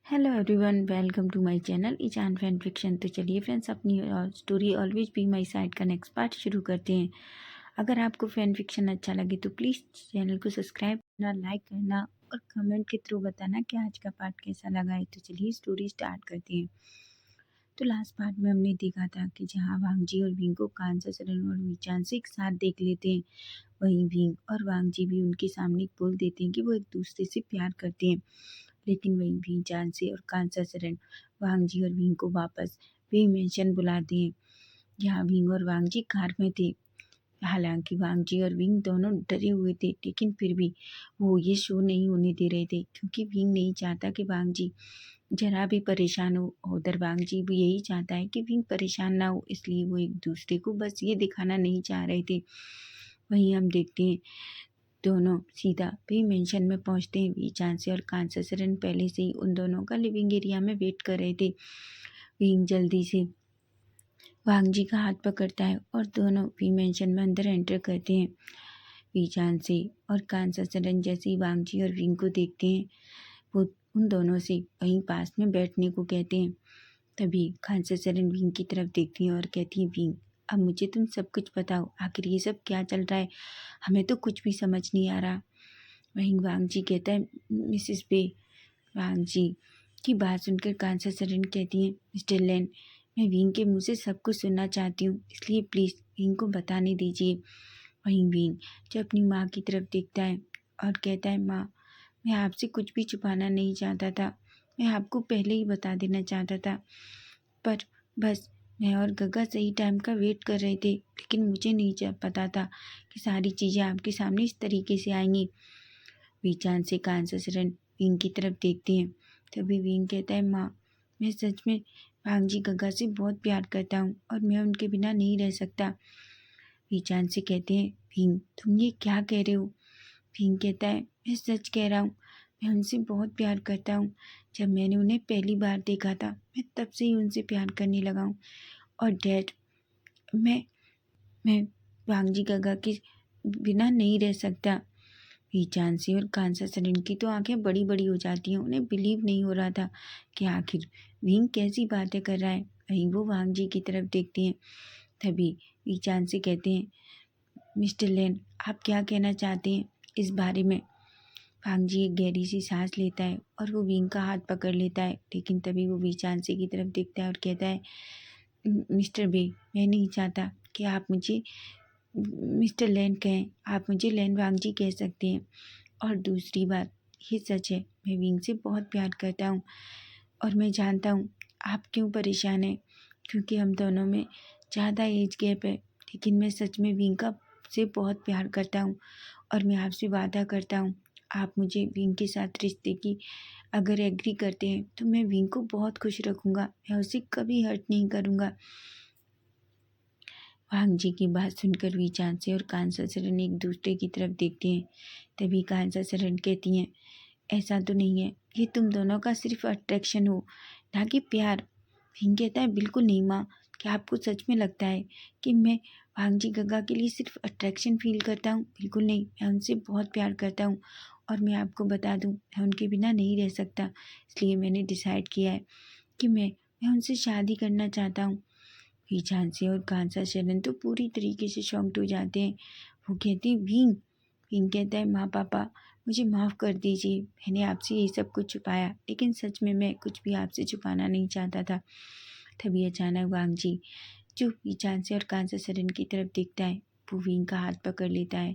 Hello everyone, welcome to my channel Izaan fan fiction. तो चलिए friends, अपनी story always be my side का next part शुरू करते हैं। अगर आपको फैन फिक्शन अच्छा लगे तो प्लीज़ चैनल को सब्सक्राइब करना, लाइक करना और कमेंट के थ्रू बताना कि आज का पार्ट कैसा लगा है। तो चलिए स्टोरी स्टार्ट करते हैं। तो लास्ट पार्ट में हमने देखा था कि जहाँ वांगजी और विंग को कांसाचरण और मीचान से एक साथ देख लेते हैं, वहीं विंग और वांगजी भी उनके सामने बोल देते हैं कि वो एक दूसरे से प्यार करते हैं। लेकिन वहीं भी जानसे और कांसाचरण वांगजी और विंग को वापस वे मेंशन बुलाते हैं जहाँ विंग और वांगजी कार में थे। हालांकि वांगजी और विंग दोनों डरे हुए थे, लेकिन फिर भी वो ये शो नहीं होने दे रहे थे क्योंकि विंग नहीं चाहता कि वांगजी जरा भी परेशान हो। उधर वांगजी भी यही चाहता है कि विंग परेशान ना हो, इसलिए वो एक दूसरे को बस ये दिखाना नहीं चाह रहे थे। वहीं हम देखते हैं दोनों सीधा भी मेंशन में पहुंचते हैं। वी चांसे और कांसाचरण पहले से ही उन दोनों का लिविंग एरिया में वेट कर रहे थे। विंग जल्दी से वांगजी का हाथ पकड़ता है और दोनों वी मेंशन में अंदर एंटर करते हैं। वी चांसे और कांसाचरण जैसे ही वांगजी और विंग को देखते हैं, वो उन दोनों से वहीं पास में बैठने को कहते हैं। तभी कांसाचरण विंग की तरफ देखती है और कहती है, विंग अब मुझे तुम सब कुछ बताओ, आखिर ये सब क्या चल रहा है, हमें तो कुछ भी समझ नहीं आ रहा। वहीं वांगजी कहता है, मिसेस बे। वांगजी की बात सुनकर कांसाचरण कहती हैं, मिस्टर लैन, मैं विंग के मुंह से सब कुछ सुनना चाहती हूँ, इसलिए प्लीज़ विंग को बताने दीजिए। वहीं विंग जो अपनी माँ की तरफ देखता है और कहता है, माँ मैं आपसे कुछ भी छुपाना नहीं चाहता था, मैं आपको पहले ही बता देना चाहता था, पर बस मैं और गग्गा सही टाइम का वेट कर रहे थे, लेकिन मुझे नहीं पता था कि सारी चीज़ें आपके सामने इस तरीके से आएंगी। वीचान से कांसाचरण विंग की तरफ देखते हैं। तभी विंग कहता है, माँ मैं सच में वांगजी गग्गा से बहुत प्यार करता हूँ और मैं उनके बिना नहीं रह सकता। वीचान से कहते हैं, विंग तुम ये क्या कह रहे हो। विंग कहता है, मैं सच कह रहा हूँ, मैं उनसे बहुत प्यार करता हूँ। जब मैंने उन्हें पहली बार देखा था, मैं तब से ही उनसे प्यार करने लगा हूँ। और डैड मैं मैं वांगजी गग्गा के बिना नहीं रह सकता। वीचांसी और कांसाचरण की तो आंखें बड़ी बड़ी हो जाती हैं। उन्हें बिलीव नहीं हो रहा था कि आखिर विंग कैसी बातें कर रहा है। वहीं वो वांगजी की तरफ देखते हैं। तभी वीचांसी कहते हैं, मिस्टर लेन आप क्या कहना चाहते हैं इस बारे में। वांगजी एक गहरी सी सांस लेता है और वो विंग का हाथ पकड़ लेता है, लेकिन तभी वो वीचांसी की तरफ देखता है और कहता है, मिस्टर बे मैं नहीं चाहता कि आप मुझे मिस्टर लैन कहें, आप मुझे लैन वांगजी कह सकते हैं। और दूसरी बात ये सच है, मैं विंग से बहुत प्यार करता हूँ और मैं जानता हूँ आप क्यों परेशान हैं, क्योंकि हम दोनों में ज़्यादा एज गैप है। लेकिन मैं सच में विंग का से बहुत प्यार करता हूँ और मैं आपसे वादा करता हूँ, आप मुझे विंग के साथ रिश्ते की अगर एग्री करते हैं तो मैं विंग को बहुत खुश रखूँगा, मैं उसे कभी हर्ट नहीं करूँगा। वांगजी की बात सुनकर वीचांसे और कांसाचरण एक दूसरे की तरफ देखते हैं। तभी कांसाचरण कहती हैं, ऐसा तो नहीं है, ये तुम दोनों का सिर्फ अट्रैक्शन हो, ना कि प्यार। विंग कहता है, बिल्कुल नहीं माँ, क्या आपको सच में लगता है कि मैं वांगजी गग्गा के लिए सिर्फ अट्रैक्शन फील करता हूँ? बिल्कुल नहीं, मैं उनसे बहुत प्यार करता हूँ और मैं आपको बता दूँ मैं उनके बिना नहीं रह सकता। इसलिए मैंने डिसाइड किया है कि मैं उनसे शादी करना चाहता हूँ। झांसी और कांसाचरण तो पूरी तरीके से शॉक्ड हो जाते हैं। वो कहते हैं, विंग। विंग कहता है, माँ पापा मुझे माफ़ कर दीजिए, मैंने आपसे ये सब कुछ छुपाया, लेकिन सच में मैं कुछ भी आपसे छुपाना नहीं चाहता था। तभी अचानक वांगजी जो झांसी और कांसाचरण की तरफ देखता है, वो विंग का हाथ पकड़ लेता है।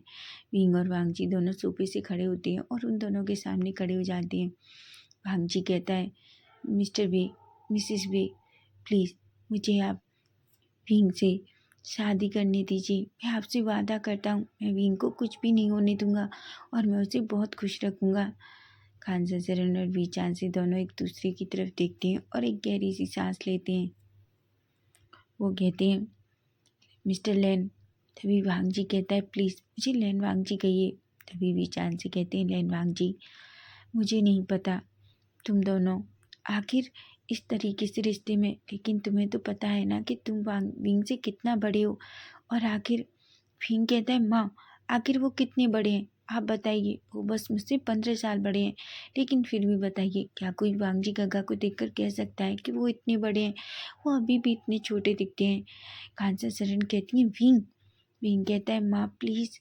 विंग और वांगजी दोनों सोफे से खड़े होते हैं और उन दोनों के सामने खड़े हो जाते हैं। वांगजी कहता है, मिस्टर बे, मिसेस बे, प्लीज़ मुझे आप विंग से शादी करने दीजिए। मैं आपसे वादा करता हूँ, मैं विंग को कुछ भी नहीं होने दूंगा और मैं उसे बहुत खुश रखूँगा। कांसाचरण और वीचांसी दोनों एक दूसरे की तरफ देखते हैं और एक गहरी सी सांस लेते हैं। वो कहते हैं, मिस्टर लैन। तभी वांगजी कहता है, प्लीज़ मुझे लैन वांगजी कहिए। तभी वीचांसी कहते हैं, लैन वांगजी मुझे नहीं पता तुम दोनों आखिर इस तरीके से रिश्ते में, लेकिन तुम्हें तो पता है ना कि तुम विंग से कितना बड़े हो। और आखिर विंग कहता है, माँ आखिर वो कितने बड़े हैं, आप बताइए, वो बस मुझसे 15 साल बड़े हैं, लेकिन फिर भी बताइए क्या कोई वांगजी गग्गा को देखकर कह सकता है कि वो इतने बड़े हैं? वो अभी भी इतने छोटे दिखते हैं। कांसा सरन कहती है विंग। विंग कहता है माँ प्लीज़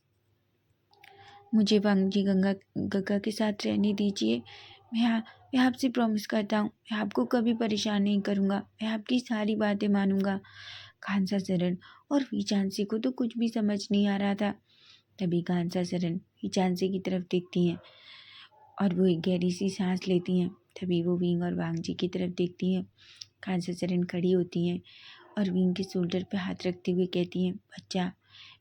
मुझे वांगजी गंगा गग्गा के साथ रहने दीजिए। मैं आपसे प्रॉमिस करता हूँ, मैं आपको कभी परेशान नहीं करूँगा, मैं आपकी सारी बातें मानूंगा। खानसा सरन और वीचांसी को तो कुछ भी समझ नहीं आ रहा था। तभी खानसा सरन वीचांसी की तरफ देखती हैं और वो एक गहरी सी सांस लेती हैं। तभी वो विंग और वांगजी की तरफ देखती हैं। खानसा सरन खड़ी होती हैं और विंग के शोल्डर पर हाथ रखते हुए कहती हैं बच्चा,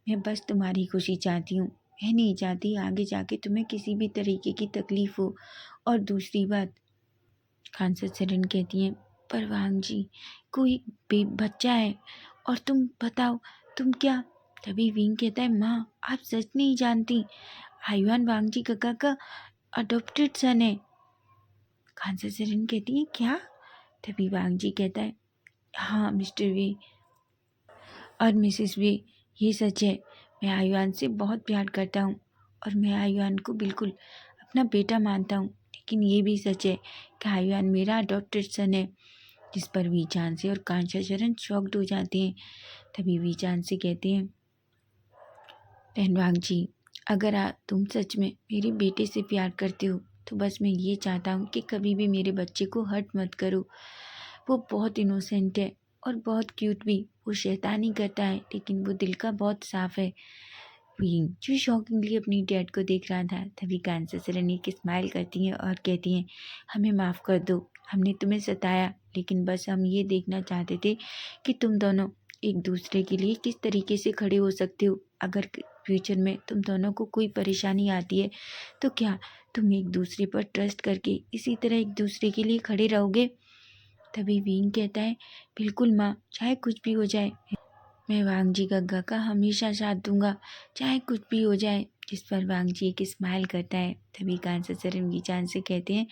मैं बस तुम्हारी खुशी चाहती हूँ। मैं नहीं चाहती आगे जाके तुम्हें किसी भी तरीके की तकलीफ हो। और दूसरी बात, खानसा सरन कहती हैं पर वांगजी कोई बच्चा है और तुम बताओ तुम क्या। तभी विंग कहता है माँ आप सच नहीं जानती, आयुआन वांगजी काका का अडॉप्टेड सन है। खानसा सरन कहती है क्या। तभी वांगजी कहता है हाँ मिस्टर वे और मिसेस वे, ये सच है। मैं आयुआन से बहुत प्यार करता हूँ और मैं आयुआन को बिल्कुल अपना बेटा मानता हूँ। लेकिन ये भी सच है कि आयुआन मेरा अडॉप्टेड सन है। जिस पर वीचांसी और कांसा शरण शॉक्ड हो जाते हैं। तभी वीचांसी कहते हैं वांगजी, अगर तुम सच में मेरे बेटे से प्यार करते हो तो बस मैं ये चाहता हूँ कि कभी भी मेरे बच्चे को हर्ट मत करो। वो बहुत इनोसेंट है और बहुत क्यूट भी। वो शैतानी करता है लेकिन वो दिल का बहुत साफ है। विंग जो शॉकिंगली अपनी डैड को देख रहा था, तभी कांसा सरन एक स्माइल करती हैं और कहती हैं हमें माफ़ कर दो, हमने तुम्हें सताया, लेकिन बस हम ये देखना चाहते थे कि तुम दोनों एक दूसरे के लिए किस तरीके से खड़े हो सकते हो। अगर फ्यूचर में तुम दोनों को कोई परेशानी आती है तो क्या तुम एक दूसरे पर ट्रस्ट करके इसी तरह एक दूसरे के लिए खड़े रहोगे। तभी विंग कहता है बिल्कुल माँ, चाहे कुछ भी हो जाए मैं वांगजी गग्गा का हमेशा साथ दूंगा, चाहे कुछ भी हो जाए। जिस पर वांगजी एक स्माइल करता है। तभी कांसा सरन वीचान से कहते हैं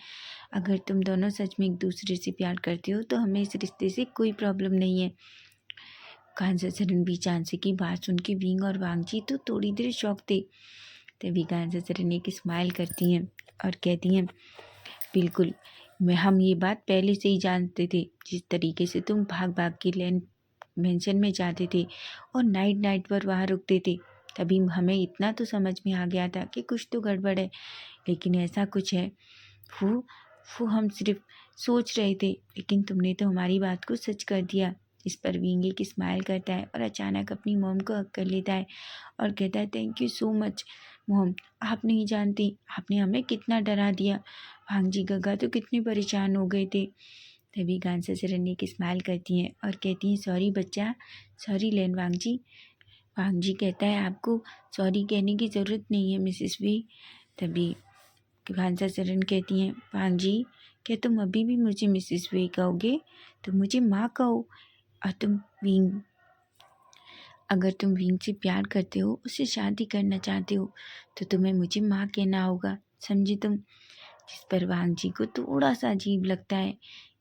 अगर तुम दोनों सच में एक दूसरे से प्यार करते हो तो हमें इस रिश्ते से कोई प्रॉब्लम नहीं है। कांसा सरन वीचान से की बात सुन के विंग और वांगजी तो थोड़ी देर शौक थे। तभी कांसा सरन एक स्माइल करती हैं और कहती हैं बिल्कुल, हम ये बात पहले से ही जानते थे। जिस तरीके से तुम भाग भाग के लैंड मेंशन में जाते थे और नाइट नाइट पर वहाँ रुकते थे, तभी हमें इतना तो समझ में आ गया था कि कुछ तो गड़बड़ है। लेकिन ऐसा कुछ है वो वो हम सिर्फ सोच रहे थे, लेकिन तुमने तो हमारी बात को सच कर दिया। इस पर विंग एक स्माइल करता है और अचानक अपनी मॉम को हक कर लेता है और कहता है thank you so much mom, आप नहीं जानती आपने हमें कितना डरा दिया। वांगजी गग्गा तो कितने परेशान हो गए थे। तभी कांसा सरन एक स्माइल करती हैं और कहती हैं सॉरी बच्चा, सॉरी लेन वांगजी। वांगजी कहता है आपको सॉरी कहने की ज़रूरत नहीं है मिसेस वी। तभी कांसा सरन कहती हैं वांगजी, क्या तुम अभी भी मुझे मिसेस वे कहोगे? तुम मुझे माँ कहो। और तुम विंग, अगर तुम विंग से प्यार करते हो, उससे शादी करना चाहते हो तो तुम्हें मुझे माँ कहना होगा, समझे तुम। जिस पर वांगजी को थोड़ा सा अजीब लगता है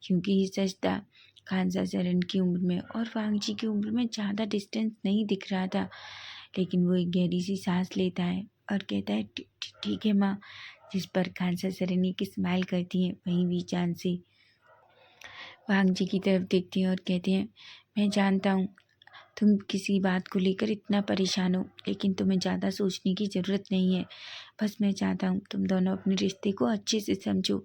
क्योंकि ये सच था, खानसा सरन की उम्र में और वांगजी की उम्र में ज़्यादा डिस्टेंस नहीं दिख रहा था। लेकिन वो एक गहरी सी सांस लेता है और कहता है ठीक है माँ। जिस पर खानसा सरन एक स्माइल करती हैं। वहीं वीचान से वांगजी की तरफ देखती हैं और कहते हैं मैं जानता हूँ तुम किसी बात को लेकर इतना परेशान हो, लेकिन तुम्हें ज़्यादा सोचने की ज़रूरत नहीं है। बस मैं चाहता हूँ तुम दोनों अपने रिश्ते को अच्छे से समझो।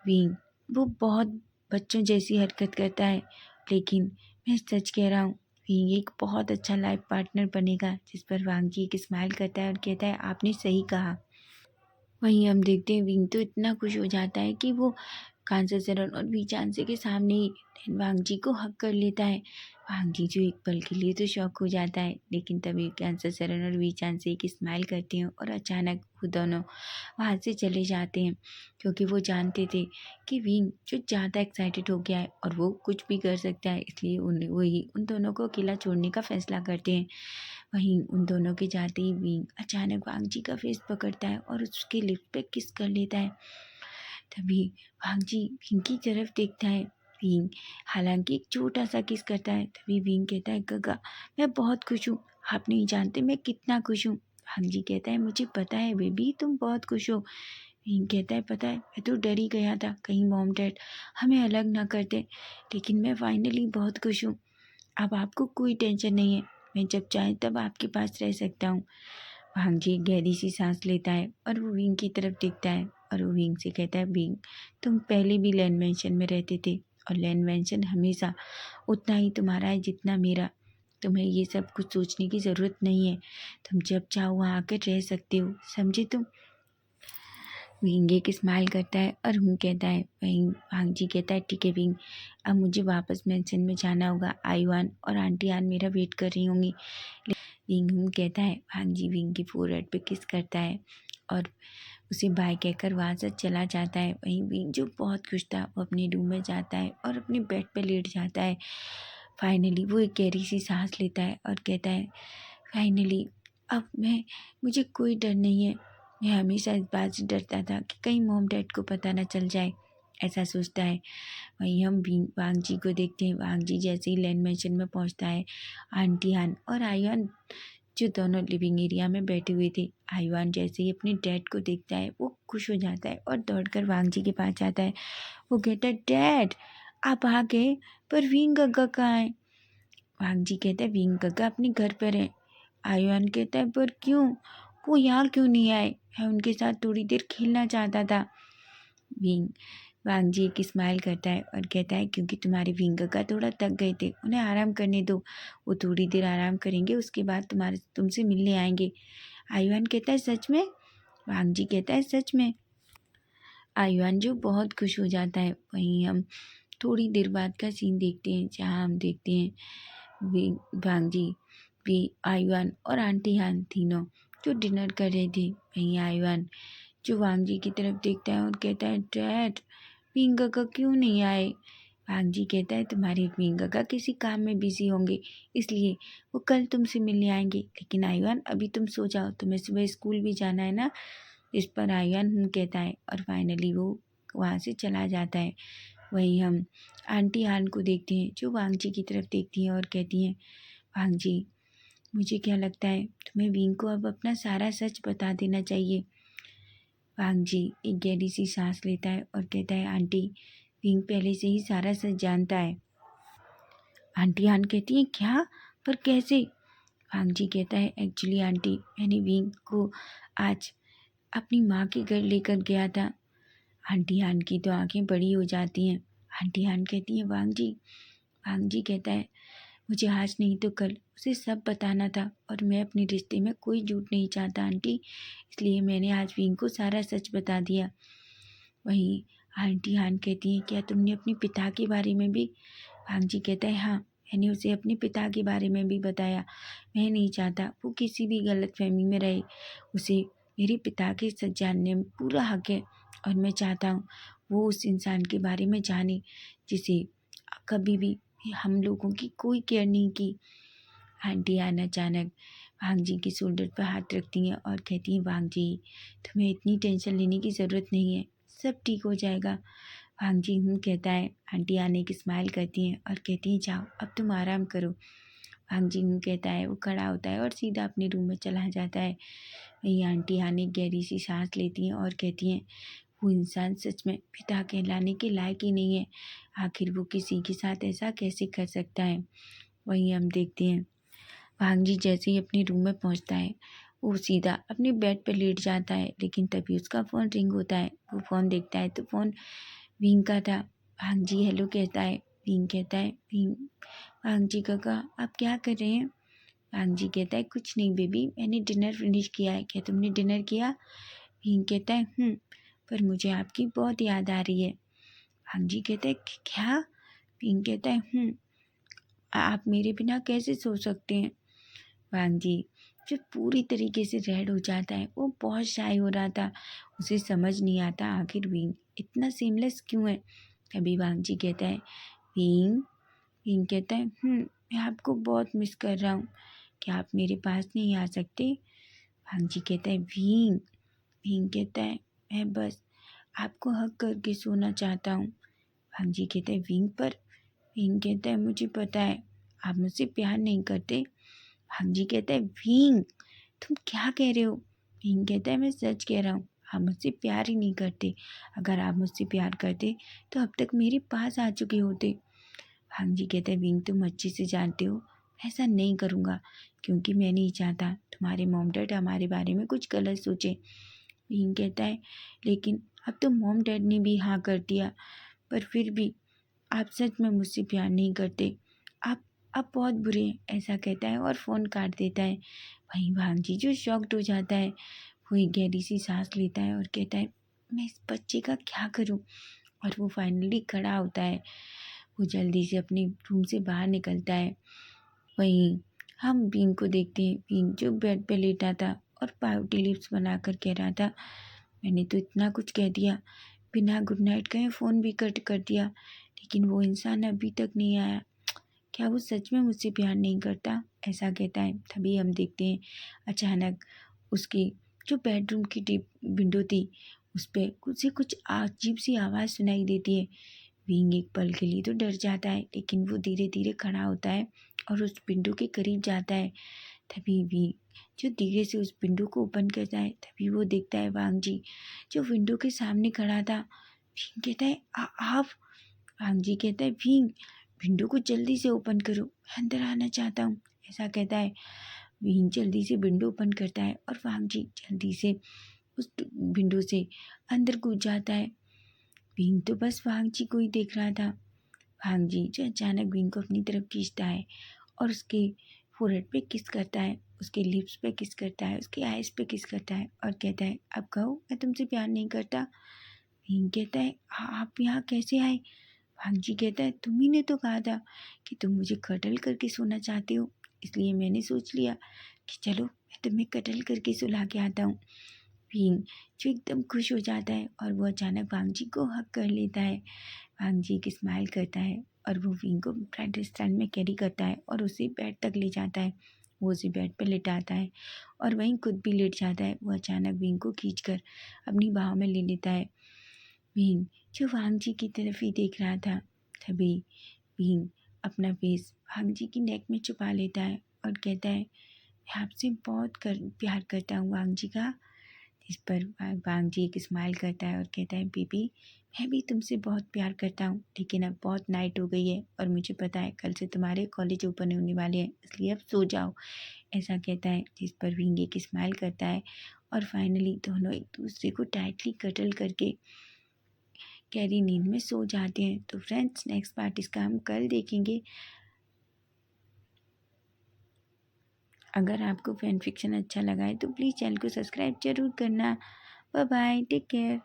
विंग वो बहुत बच्चों जैसी हरकत करता है, लेकिन मैं सच कह रहा हूँ विंग एक बहुत अच्छा लाइफ पार्टनर बनेगा। जिस पर वांगजी एक स्माइल करता है और कहता है आपने सही कहा। वहीं हम देखते हैं विंग तो इतना खुश हो जाता है कि वो कांसा सरन और वीचांसी के सामने ही वांगजी को हक कर लेता है। वांगजी जो एक पल के लिए तो शॉक हो जाता है, लेकिन तभी कांसा सरन और वीचांसी एक स्माइल करते हैं और अचानक वो दोनों वहाँ से चले जाते हैं क्योंकि वो जानते थे कि विंग जो ज़्यादा एक्साइटेड हो गया है और वो कुछ भी कर सकता है, इसलिए वही उन दोनों को अकेला छोड़ने का फैसला करते हैं। वहीं उन दोनों के जाते ही विंग अचानक वांगजी का फेस पकड़ता है और उसके लिप पे किस कर लेता है। तभी वांगजी विंग की तरफ देखता है। विंग हालांकि एक छोटा सा किस करता है। तभी विंग कहता है गग्गा मैं बहुत खुश हूँ, आप नहीं जानते मैं कितना खुश हूँ। भांग जी कहता है मुझे पता है बेबी तुम बहुत खुश हो। विंग कहता है पता है मैं तो डर ही गया था कहीं मॉम डैड हमें अलग ना कर दे, लेकिन मैं फाइनली बहुत खुश हूँ। अब आपको कोई टेंशन नहीं है, मैं जब चाहे तब आपके पास रह सकता हूँ। भांग जी गहरी सी सांस लेता है और वो विंग की तरफ देखता है और वो विंग से कहता है विंग तुम पहले भी लैंड मेंशन में रहते थे और लैंड मेंशन हमेशा उतना ही तुम्हारा है जितना मेरा। तुम्हें ये सब कुछ सोचने की ज़रूरत नहीं है, तुम जब चाहो वहाँ आकर रह सकते हो, समझे तुम। विंग एक स्माइल करता है और हूँ कहता है। वहीं भांग जी कहता है ठीक है विंग, अब मुझे वापस मेंशन में जाना होगा, आयुआन और आंटी आन मेरा वेट कर रही होंगी। विंग हूँ कहता है। भांग जी विंग की फोरहेड पे किस करता है और उसे बाय कहकर वहाँ से चला जाता है। वहीं विंग जो बहुत खुश था वो अपने रूम में जाता है और अपने बेड पे लेट जाता है। फाइनली वो एक गहरी सी सांस लेता है और कहता है फाइनली अब मुझे कोई डर नहीं है। मैं हमेशा इस बात से डरता था कि कहीं मॉम डैड को पता ना चल जाए, ऐसा सोचता है। वहीं हम वांग जी को देखते हैं। वांग जी जैसे ही लैंड मेंशन में पहुंचता है, आंटी हान और आयुआन जो दोनों लिविंग एरिया में बैठे हुए थे, आयुआन जैसे ही अपने डैड को देखता है वो खुश हो जाता है और दौड़कर वांग जी के पास जाता है। वो कहता है डैड आप आ गए, पर विंग गग्गा कहाँ है। वांग जी कहता है विंग गग्गा अपने घर पर है। आयुआन कहता है पर क्यों, वो यहाँ क्यों नहीं आए, मैं उनके साथ थोड़ी देर खेलना चाहता था। विंग वांग जी एक स्माइल करता है और कहता है क्योंकि तुम्हारे विंग गग्गा थोड़ा थक गए थे, उन्हें आराम करने दो, वो थोड़ी देर आराम करेंगे उसके बाद तुमसे मिलने आएंगे। आयुआन कहता है सच में। वांग जी कहता है सच में। आयुआन जो बहुत खुश हो जाता है। वहीं हम थोड़ी देर बाद का सीन देखते हैं जहाँ हम देखते हैं वांग जी भी आयुआन और आंटी हान तीनों जो डिनर कर रहे थे। वहीं आयुआन जो वांग जी की तरफ देखता है और कहता है डैड विंग गग्गा क्यों नहीं आए। वांग जी कहता है तुम्हारे विंग गग्गा किसी काम में बिजी होंगे, इसलिए वो कल तुमसे मिलने आएंगे, लेकिन आयुआन अभी तुम सो जाओ, तुम्हें सुबह स्कूल भी जाना है ना। इस पर आयुआन कहता है और फाइनली वो वहाँ से चला जाता है। वहीं हम आंटी हान को देखते हैं जो वांग जी की तरफ देखती हैं और कहती हैं वांग जी मुझे क्या लगता है तुम्हें विंग को अब अपना सारा सच बता देना चाहिए। वांग जी एक गहरी सी सांस लेता है और कहता है आंटी विंग पहले से ही सारा सच जानता है। आंटी हान कहती है क्या, पर कैसे। वांग जी कहता है एक्चुअली आंटी मैंने विंग को आज अपनी माँ के घर लेकर गया था। आंटी हान की तो आंखें बड़ी हो जाती हैं। आंटी हान कहती हैं वांग जी। वांग जी कहता है मुझे आज नहीं तो कल उसे सब बताना था और मैं अपने रिश्ते में कोई झूठ नहीं चाहता आंटी, इसलिए मैंने आज विंग को सारा सच बता दिया। वहीं आंटी हान कहती हैं क्या तुमने अपने पिता के बारे में भी। वांग जी कहता है हाँ मैंने उसे अपने पिता के बारे में भी बताया, मैं नहीं चाहता वो किसी भी गलत फहमी में रहे, उसे मेरे पिता के सच जानने में पूरा हक है और मैं चाहता हूँ वो उस इंसान के बारे में जाने जिसे कभी भी हम लोगों की कोई केयर नहीं की। आंटी आन अचानक वांग जी की शोल्डर पर हाथ रखती हैं और कहती हैं वांग जी तुम्हें इतनी टेंशन लेने की ज़रूरत नहीं है, सब ठीक हो जाएगा। वांग जी कहता है। आंटी आने की स्माइल करती हैं और कहती हैं जाओ अब तुम आराम करो। वांग जी कहता है, वो खड़ा होता है और सीधा अपने रूम में चला जाता है। वहीं आंटी आने गहरी सी सांस लेती हैं और कहती हैं वो इंसान सच में पिता कहलाने के लायक ही नहीं है, आखिर वो किसी के साथ ऐसा कैसे कर सकता है। वहीं हम देखते हैं वांग जी जैसे ही अपने रूम में पहुंचता है वो सीधा अपने बेड पर लेट जाता है, लेकिन तभी उसका फ़ोन रिंग होता है। वो फ़ोन देखता है तो फ़ोन विंग का था। वांग जी हेलो कहता है। विंग कहता है विंग वांग जी काका आप क्या कर रहे हैं। वांग जी कहता है कुछ नहीं बेबी मैंने डिनर फिनिश किया है, क्या तुमने डिनर किया। विंग कहता है पर मुझे आपकी बहुत याद आ रही है। वांग जी कहता है क्या। विंग कहता है आप मेरे बिना कैसे सो सकते हैं। वांग जी जब पूरी तरीके से रेड हो जाता है, वो बहुत शाय हो रहा था, उसे समझ नहीं आता आखिर विंग इतना सीमलेस क्यों है। तभी वांग जी कहता है विंग। विंग कहता है मैं आपको बहुत मिस कर रहा हूँ, क्या आप मेरे पास नहीं आ सकते। वांग जी कहता है विंग। विंग कहता है मैं बस आपको हक करके सोना चाहता हूँ। वांग जी कहता है विंग पर। विंग कहता है मुझे पता है आप मुझसे प्यार नहीं करते। वांग जी कहता है विंग। तुम क्या कह रहे हो? विंग कहता है मैं सच कह रहा हूँ, आप मुझसे प्यार ही नहीं करते। अगर आप मुझसे प्यार करते तो अब तक मेरे पास आ चुके होते। भांग जी कहते हैं विंग तुम अच्छे से जानते हो ऐसा नहीं करूँगा, क्योंकि मैं नहीं चाहता तुम्हारे मॉम डैड हमारे बारे में कुछ गलत सोचे। विंग कहता है लेकिन अब तो मॉम डैड ने भी हाँ कर दिया, पर फिर भी आप सच में मुझसे प्यार नहीं करते। आप बहुत बुरे हैं, ऐसा कहता है और फ़ोन काट देता है। वहीं भांग जी जो शॉक्ड हो जाता है, वो एक गहरी सी सांस लेता है और कहता है मैं इस बच्चे का क्या करूं। और वो फाइनली खड़ा होता है। वो जल्दी से अपने रूम से बाहर निकलता है। वहीं हम बींग को देखते हैं। बींग जो बेड पे लेटा था और पाउटी लिप्स बनाकर कह रहा था मैंने तो इतना कुछ कह दिया, बिना गुड नाइट कहे फ़ोन भी कट कर दिया, लेकिन वो इंसान अभी तक नहीं आया। क्या वो सच में मुझसे प्यार नहीं करता? ऐसा कहता है। तभी हम देखते हैं अचानक उसकी जो बेडरूम की विंडो थी उस पर कुछ अजीब सी आवाज़ सुनाई देती है। विंग एक पल के लिए तो डर जाता है, लेकिन वो धीरे धीरे खड़ा होता है और उस विंडो के करीब जाता है। तभी विंग जो धीरे से उस विंडो को ओपन करता है, तभी वो देखता है वांग जी जो विंडो के सामने खड़ा था। विंग कहता है आप? वांग जी कहता है विंग विंडो को जल्दी से ओपन करो, मैं अंदर आना चाहता हूँ। ऐसा कहता है। विंग जल्दी से विंडो ओपन करता है और वांग जी जल्दी से उस विंडो से अंदर कूद जाता है। विंग तो बस वांग जी को ही देख रहा था। वांग जी जो अचानक विंग को अपनी तरफ खींचता है और उसके फोrehead पे किस करता है, उसके लिप्स पे किस करता है, उसके आइज़ पे किस करता है और कहता है अब कहो मैं तुमसे प्यार नहीं करता। विंग कहता है आप यहाँ कैसे आए? भांग जी कहता है तुम्ही ने तो कहा था कि तुम मुझे कटल करके सोना चाहते हो, इसलिए मैंने सोच लिया कि चलो मैं तुम्हें कटल करके सुला के आता हूँ। भीम जो एकदम खुश हो जाता है और वो अचानक भांग जी को हक कर लेता है। भांग जी एक स्माइल करता है और वो विंग को फ्रंट स्टैंड में कैरी करता है और उसे बेड तक ले जाता है। वो उसे बेड पर लेटाता है और वहीं खुद भी लेट जाता है। वो अचानक विंग को खींचकर अपनी बाहों में ले लेता है। विंग जो वांग जी की तरफ ही देख रहा था। तभी विंग अपना फेस वांग जी की नेक में छुपा लेता है और कहता है मैं आपसे बहुत प्यार करता हूँ वांग जी का। इस पर वांग जी एक स्माइल करता है और कहता है बेबी मैं भी तुमसे बहुत प्यार करता हूँ, लेकिन अब बहुत नाइट हो गई है और मुझे पता है कल से तुम्हारे कॉलेज ओपन होने वाले हैं, इसलिए अब सो जाओ। ऐसा कहता है जिस पर विंग एक स्माइल करता है और फाइनली दोनों एक दूसरे को टाइटली कटल करके गहरी नींद में सो जाते हैं। तो फ्रेंड्स नेक्स्ट पार्ट इसका हम कल देखेंगे। अगर आपको फैन फिक्शन अच्छा लगा है तो प्लीज़ चैनल को सब्सक्राइब जरूर करना। Bye bye, take care.